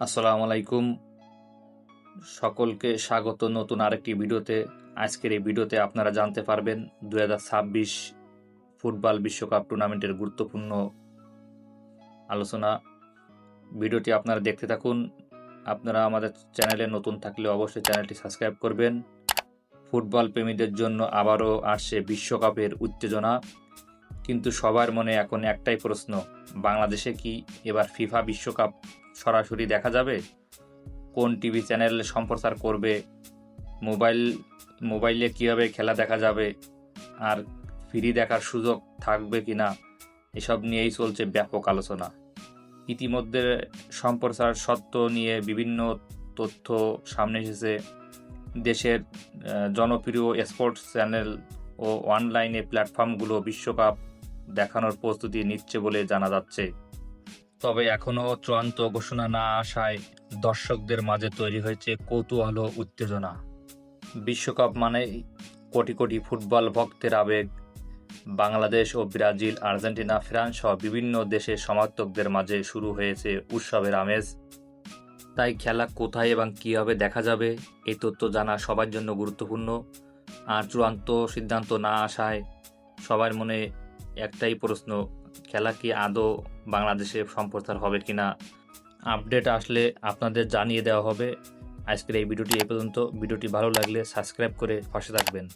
আসসালামু আলাইকুম, সকলকে স্বাগত নতুন আরেকটি ভিডিওতে। আজকের এই ভিডিওতে আপনারা জানতে পারবেন 2026 ফুটবল বিশ্বকাপ টুর্নামেন্টের গুরুত্বপূর্ণ আলোচনা। ভিডিওটি আপনারা দেখতে থাকুন। আপনারা আমাদের চ্যানেলে নতুন থাকলে অবশ্যই চ্যানেলটি সাবস্ক্রাইব করবেন। ফুটবল প্রেমীদের জন্য আবারও আসছে বিশ্বকাপের উত্তেজনা, কিন্তু সবার মনে এখন একটাই প্রশ্ন, বাংলাদেশে কি এবার ফিফা বিশ্বকাপ সরাসরি দেখা যাবে? কোন টিভি চ্যানেল সম্প্রচার করবে? মোবাইলে কীভাবে খেলা দেখা যাবে? আর ফ্রি দেখার সুযোগ থাকবে কি না, এসব নিয়েই চলছে ব্যাপক আলোচনা। ইতিমধ্যে সম্প্রচার সত্ত্ব নিয়ে বিভিন্ন তথ্য সামনে এসেছে। দেশের জনপ্রিয় স্পোর্টস চ্যানেল ও অনলাইনে প্ল্যাটফর্মগুলো বিশ্বকাপ দেখানোর প্রস্তুতি নিচ্ছে বলে জানা যাচ্ছে। তবে এখনও চূড়ান্ত ঘোষণা না আসায় দর্শকদের মাঝে তৈরি হয়েছে কৌতূহল ও উত্তেজনা। বিশ্বকাপ মানে কোটি কোটি ফুটবল ভক্তের আবেগ। বাংলাদেশ ও ব্রাজিল, আর্জেন্টিনা, ফ্রান্স সহ বিভিন্ন দেশের সমর্থকদের মাঝে শুরু হয়েছে উৎসবের আমেজ। তাই খেলা কোথায় এবং কীভাবে দেখা যাবে, এই তথ্য জানা সবার জন্য গুরুত্বপূর্ণ। আর চূড়ান্ত সিদ্ধান্ত না আসায় সবার মনে একটাই প্রশ্ন, খেলা কি আদৌ বাংলাদেশে সম্প্রচার হবে কিনা। আপডেট আসলে আপনাদের জানিয়ে দেওয়া হবে। আজকের এই ভিডিওটি এ পর্যন্ত। ভিডিওটি ভালো লাগলে সাবস্ক্রাইব করে পাশে থাকবেন।